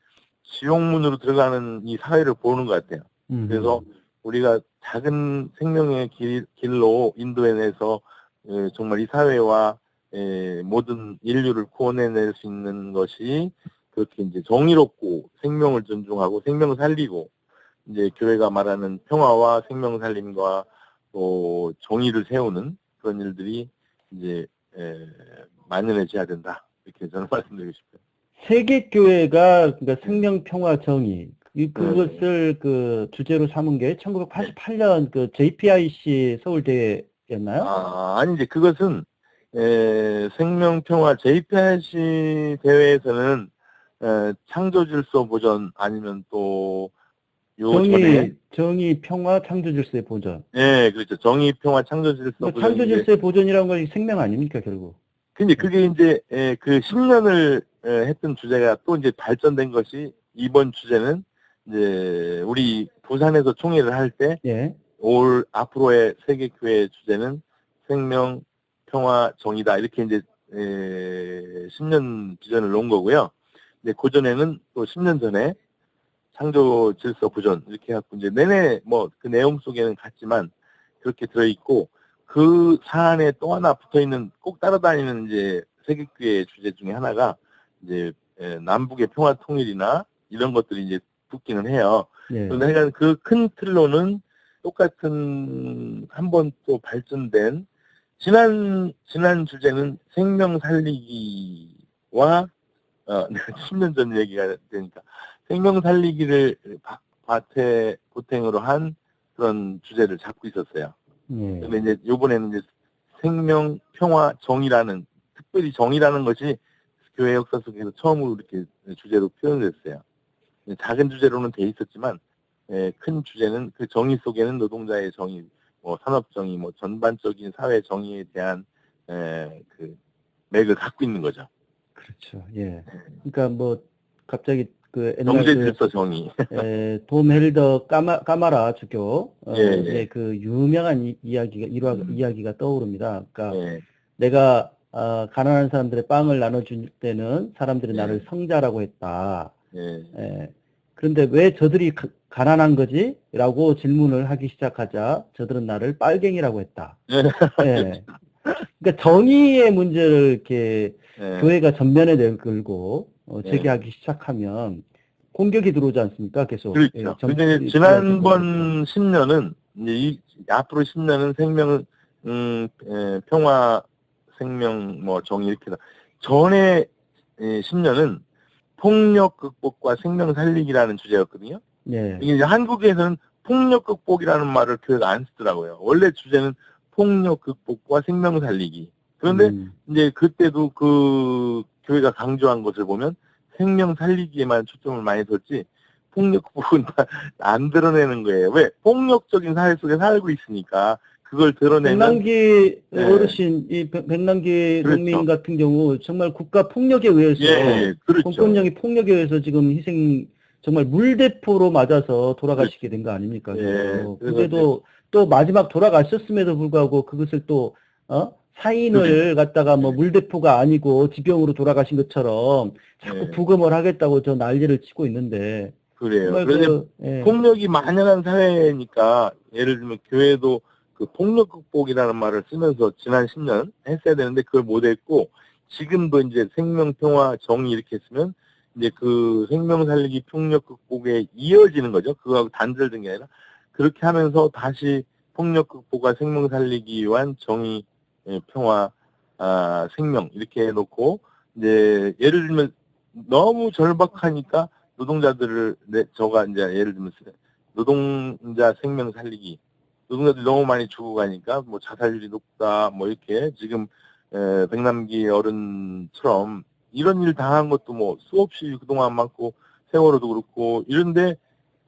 지옥문으로 들어가는 이 사회를 보는 것 같아요. 그래서 우리가 작은 생명의 길로 인도해내서 정말 이 사회와 모든 인류를 구원해낼 수 있는 것이 그렇게 이제 정의롭고 생명을 존중하고 생명 살리고 이제 교회가 말하는 평화와 생명 살림과 또 정의를 세우는 그런 일들이 이제 만연해져야 된다. 이렇게 저는 말씀드리고 싶어요. 세계교회가 그러니까 생명, 평화, 정의 그것을 그 주제로 삼은 게 1988년 그 JPIC 서울대회였나요? 아니 이제 그것은 생명평화 JPIC 대회에서는 창조질서 보전 아니면 또 정의, 평화, 창조질서의 보전. 네, 그렇죠. 정의, 평화, 창조질서 보전. 창조질서의 보전이라는 건 생명 아닙니까 결국? 근데 그게 이제 그 10년을 했던 주제가 또 이제 발전된 것이 이번 주제는 이제 우리 부산에서 총회를 할 때 올 앞으로의 세계교회 주제는 생명, 평화, 정의다. 이렇게 이제 10년 비전을 놓은 거고요. 근데 그 전에는 또 10년 전에 창조 질서 보전 이렇게 해갖고 이제 내내 뭐 그 내용 속에는 같지만 그렇게 들어있고 그 사안에 또 하나 붙어있는 꼭 따라다니는 이제 세계교회 주제 중에 하나가 이제 남북의 평화 통일이나 이런 것들이 이제 붙기는 해요. 그런데 하여간 그 큰 틀로는 똑같은 한 번 또 발전된 지난 주제는 생명 살리기와 10년 전 얘기가 되니까 생명 살리기를 바탕으로 한 그런 주제를 잡고 있었어요. 근데 이제 요번에는 이제 생명, 평화, 정의라는 특별히 정의라는 것이 교회 역사 속에서 처음으로 이렇게 주제로 표현됐어요. 작은 주제로는 돼 있었지만 큰 주제는 그 정의 속에는 노동자의 정의, 뭐 산업 정의, 뭐 전반적인 사회 정의에 대한 그 맥을 갖고 있는 거죠. 그렇죠. 예. 그러니까 뭐 갑자기 그 옛날 경제 질서 정의. 돔 헬더 까마라 주교 이제 그 유명한 이야기가 떠오릅니다. 그러니까 내가 가난한 사람들의 빵을 나눠줄 때는 사람들이 나를 성자라고 했다. 그런데 왜 저들이 가난한 거지? 라고 질문을 하기 시작하자 저들은 나를 빨갱이라고 했다. 그러니까 정의의 문제를 이렇게 교회가 전면에 내걸고 제기하기 시작하면 공격이 들어오지 않습니까? 계속. 그렇죠. 근데 지난번 10년은 이제 앞으로 10년은 생명, 평화, 생명, 뭐 정의 이렇게 전에 2010년은 폭력 극복과 생명 살리기라는 주제였거든요. 예. 이게 이제 한국에서는 폭력 극복이라는 말을 교회가 안 쓰더라고요. 원래 주제는 폭력 극복과 생명 살리기. 그런데 이제 그때도 그 교회가 강조한 것을 보면 생명 살리기에만 초점을 많이 뒀지 폭력 극복은 안 드러내는 거예요. 왜? 폭력적인 사회 속에 살고 있으니까 그걸 드러내면 백남기 예. 어르신, 이 백남기 그렇죠. 농민 같은 경우 정말 국가 폭력에 의해서 예, 그렇죠. 공권력이 폭력에 의해서 지금 희생 정말 물대포로 맞아서 돌아가시게 된 거 아닙니까? 예, 그래서 그래서 근데도 또 마지막 돌아가셨음에도 불구하고 그것을 또 사인을 갖다가 뭐 물대포가 아니고 지병으로 돌아가신 것처럼 자꾸 예. 부검을 하겠다고 저 난리를 치고 있는데 그래요. 정말 그래서 예. 폭력이 만연한 사회니까 예를 들면 교회도 그 폭력 극복이라는 말을 쓰면서 지난 10년 했어야 되는데 그걸 못했고 지금도 이제 생명 평화 정의 이렇게 쓰면 이제 그 생명 살리기 폭력 극복에 이어지는 거죠. 그거하고 단절된 게 아니라 그렇게 하면서 다시 폭력 극복과 생명 살리기 위한 정의, 평화, 생명 이렇게 해놓고 이제 예를 들면 너무 절박하니까 노동자들을 저가 이제 예를 들면 노동자 생명 살리기 노동자들이 너무 많이 죽어가니까 뭐 자살률이 높다 뭐 이렇게 지금 백남기 어른처럼 이런 일 당한 것도 뭐 수없이 그동안 많고 세월호도 그렇고 이런데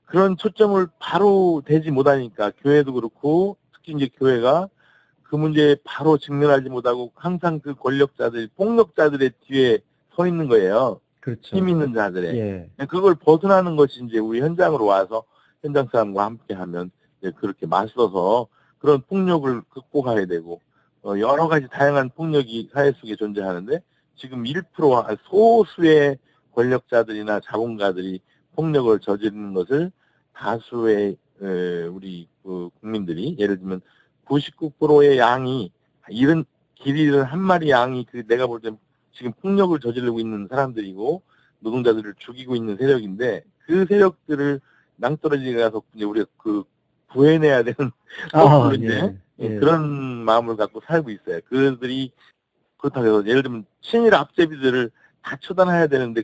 그런 초점을 바로 대지 못하니까 교회도 그렇고 특히 이제 교회가 그 문제에 바로 직면하지 못하고 항상 그 권력자들 폭력자들의 뒤에 서 있는 거예요. 그렇죠. 힘 있는 자들의. 예. 그걸 벗어나는 것이 이제 우리 현장으로 와서 현장 사람과 함께 하면 이제 그렇게 맞서서 그런 폭력을 극복해야 되고, 여러 가지 다양한 폭력이 사회 속에 존재하는데, 지금 1%와 소수의 권력자들이나 자본가들이 폭력을 저지르는 것을 다수의, 우리 그 국민들이, 예를 들면 99%의 양이, 이런 길 잃은 한 마리 양이 내가 볼 땐 지금 폭력을 저지르고 있는 사람들이고 노동자들을 죽이고 있는 세력인데 그 세력들을 낭떠러지게 가서 이제 우리가 그 구해내야 되는 거꾸로 이제 그런 마음을 갖고 살고 있어요. 그들이 그렇다고 해서 예를 들면 친일 앞제비들을 다 처단해야 되는데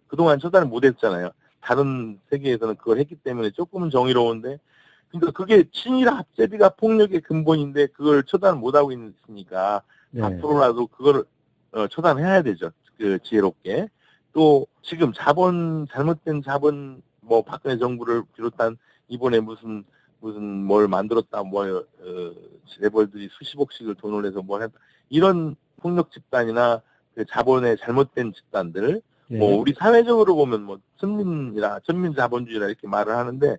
그동안 처단을 못 했잖아요. 다른 세계에서는 그걸 했기 때문에 조금은 정의로운데 그러니까 그게 친일 앞제비가 폭력의 근본인데 그걸 처단을 못 하고 있으니까 앞으로라도 그걸 처단해야 되죠. 그 지혜롭게. 또 지금 잘못된 자본 뭐 박근혜 정부를 비롯한 이번에 무슨 뭘 만들었다 재벌들이 수십억씩을 돈을 내서 뭘 했다 이런 폭력 집단이나 그 자본의 잘못된 집단들 뭐 우리 사회적으로 보면 뭐 천민 자본주의라 이렇게 말을 하는데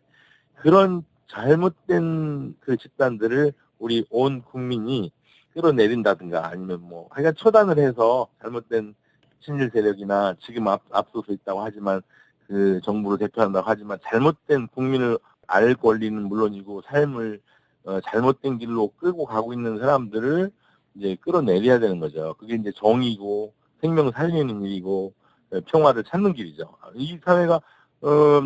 그런 잘못된 그 집단들을 우리 온 국민이 끌어내린다든가 아니면 뭐 하여간 처단을 해서 잘못된 친일 세력이나 지금 앞서서 있다고 하지만 그 정부를 대표한다고 하지만 잘못된 국민을 알 권리는 물론이고 삶을 잘못된 길로 끌고 가고 있는 사람들을 이제 끌어내려야 되는 거죠. 그게 이제 정의고 생명 살리는 일이고 평화를 찾는 길이죠. 이 사회가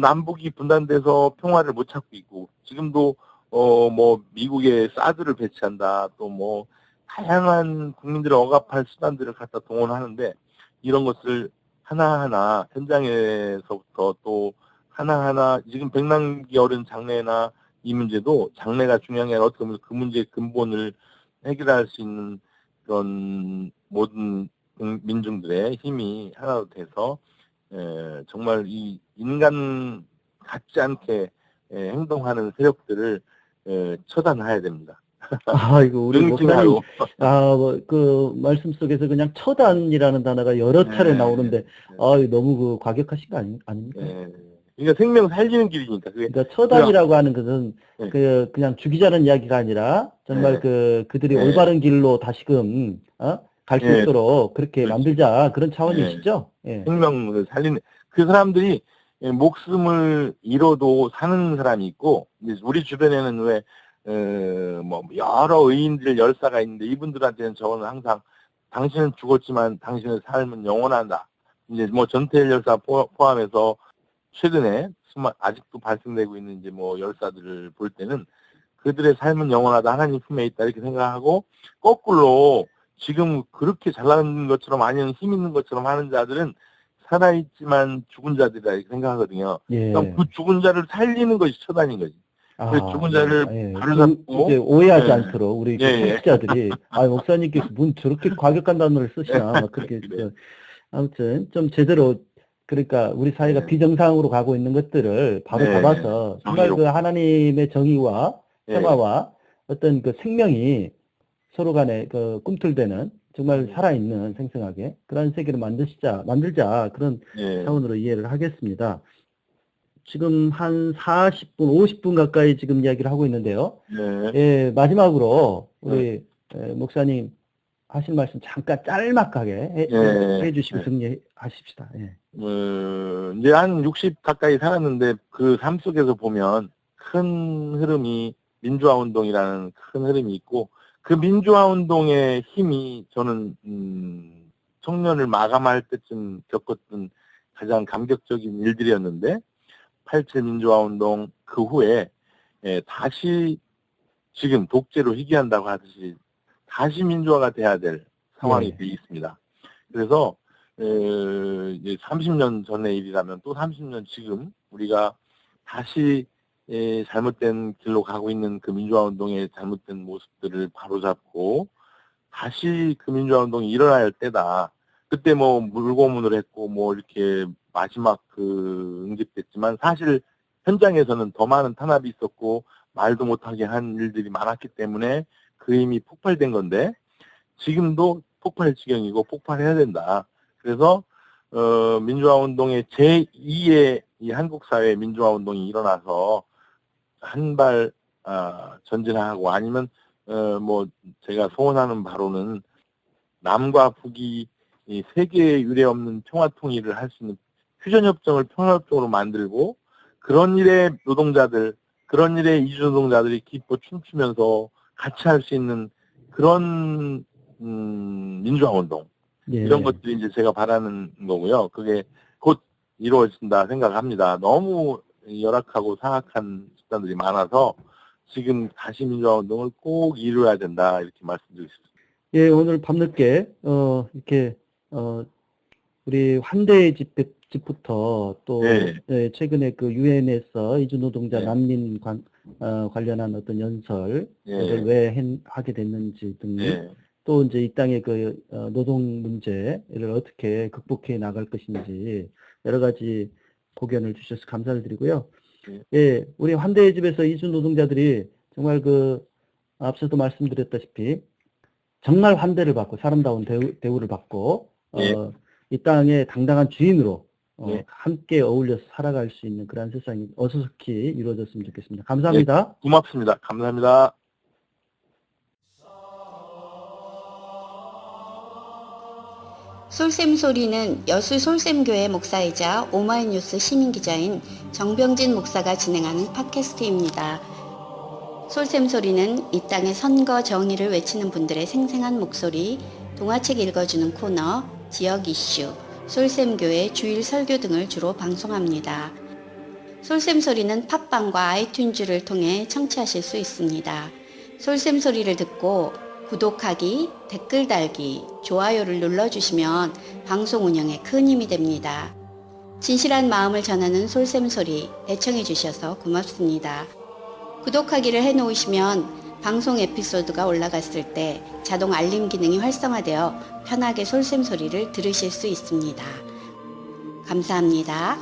남북이 분단돼서 평화를 못 찾고 있고 지금도 뭐 미국에 사드를 배치한다 또 뭐 다양한 국민들을 억압할 수단들을 갖다 동원하는데 이런 것을 하나하나 현장에서부터 또 하나하나 지금 백남기 어른 장례나 이 문제도 장례가 중요한 게 아니라 어떻게 보면 그 문제의 근본을 해결할 수 있는 그런 모든 민중들의 힘이 하나로 돼서 정말 이 인간 같지 않게 행동하는 세력들을 처단해야 됩니다. 아이고, 우리 목사님, 능징하고. 그 말씀 속에서 그냥 처단이라는 단어가 여러 차례 나오는데, 너무 그 과격하신 거 아닙니까? 그러니까 생명 살리는 길이니까. 그러니까 처단이라고 하는 것은 그냥 죽이자는 이야기가 아니라 정말 그들이 올바른 길로 다시금 갈 수 있도록 그렇게 만들자 그런 차원이시죠? 생명을 살리는 그 사람들이 목숨을 잃어도 사는 사람이 있고 우리 주변에는 왜 뭐 여러 의인들 열사가 있는데 이분들한테는 저는 항상 당신은 죽었지만 당신의 삶은 영원하다. 이제 뭐 전태일 열사 포함해서 최근에 아직도 발생되고 있는 이제 뭐 열사들을 볼 때는 그들의 삶은 영원하다. 하나님 품에 있다. 이렇게 생각하고 거꾸로 지금 그렇게 잘나는 것처럼 아니면 힘 있는 것처럼 하는 자들은 살아있지만 죽은 자들이라 이렇게 생각하거든요. 예. 그럼 그 죽은 자를 살리는 것이 처단인 거지. 그래서 죽은 자를 바로 잡고 이제 오해하지 예. 않도록 우리 예. 청취자들이 목사님께서 뭔 저렇게 과격한 단어를 쓰시나 막 그렇게 그래요. 아무튼 좀 제대로 그러니까 우리 사회가 네. 비정상으로 가고 있는 것들을 바로 네. 잡아서 정말 정의로. 그 하나님의 정의와 예. 평화와 어떤 그 생명이 서로 간에 그 꿈틀대는 정말 살아있는 생생하게 그런 세계를 만들자 그런 예. 차원으로 이해를 하겠습니다. 지금 한 40분, 50분 가까이 지금 이야기를 하고 있는데요. 네. 예, 마지막으로 우리 목사님 하실 말씀 잠깐 짤막하게 해주시고 정리하십시다. 예. 이제 한 60 가까이 살았는데 그 삶 속에서 보면 큰 흐름이 민주화 운동이라는 큰 흐름이 있고 그 민주화 운동의 힘이 저는 청년을 마감할 때쯤 겪었던 가장 감격적인 일들이었는데 87 민주화 운동 그 후에 다시 지금 독재로 희귀한다고 하듯이 다시 민주화가 돼야 될 상황이 돼 있습니다. 그래서 이제 30년 전의 일이라면 또 30년 지금 우리가 다시 잘못된 길로 가고 있는 그 민주화 운동의 잘못된 모습들을 바로잡고 다시 그 민주화 운동이 일어나야 할 때다. 그때 뭐 물고문을 했고 뭐 이렇게 마지막 그 응집됐지만 사실 현장에서는 더 많은 탄압이 있었고 말도 못하게 한 일들이 많았기 때문에 그 힘이 폭발된 건데 지금도 폭발 지경이고 폭발해야 된다. 그래서 민주화 운동의 제2의 이 한국 사회 민주화 운동이 일어나서 한 발 전진하고 아니면 뭐 제가 소원하는 바로는 남과 북이 이 세계에 유례 없는 평화 통일을 할 수 있는 휴전협정을 평화협정으로 만들고 그런 일에 노동자들, 그런 일에 이주노동자들이 기뻐 춤추면서 같이 할 수 있는 그런 민주화 운동 이런 것들이 이제 제가 바라는 거고요. 그게 곧 이루어진다 생각합니다. 너무 열악하고 사악한 집단들이 많아서 지금 다시 민주화 운동을 꼭 이루어야 된다 이렇게 말씀드리고 싶습니다. 예, 오늘 밤늦게 이렇게 우리 환대의 집부터 또 최근에 그 유엔에서 이주노동자 난민 관련한 어떤 연설을 왜 하게 됐는지 등 또 이제 이 땅의 그 노동 문제를 어떻게 극복해 나갈 것인지 여러 가지 고견을 주셔서 감사를 드리고요. 예, 우리 환대의 집에서 이주 노동자들이 정말 그 앞서도 말씀드렸다시피 정말 환대를 받고 사람다운 대우를 받고 이 땅의 당당한 주인으로 함께 어울려서 살아갈 수 있는 그러한 세상이 어수선히 이루어졌으면 좋겠습니다. 감사합니다. 고맙습니다. 감사합니다. 솔샘소리는 여수 솔샘교회 목사이자 오마이뉴스 시민기자인 정병진 목사가 진행하는 팟캐스트입니다. 솔샘소리는 이 땅의 선거 정의를 외치는 분들의 생생한 목소리, 동화책 읽어주는 코너, 지역 이슈, 솔샘교회 주일 설교 등을 주로 방송합니다. 솔샘소리는 팟빵과 아이튠즈를 통해 청취하실 수 있습니다. 솔샘소리를 듣고 구독하기, 댓글 달기, 좋아요를 눌러주시면 방송 운영에 큰 힘이 됩니다. 진실한 마음을 전하는 솔샘소리 애청해 주셔서 고맙습니다. 구독하기를 해놓으시면 방송 에피소드가 올라갔을 때 자동 알림 기능이 활성화되어 편하게 솔샘소리를 들으실 수 있습니다. 감사합니다.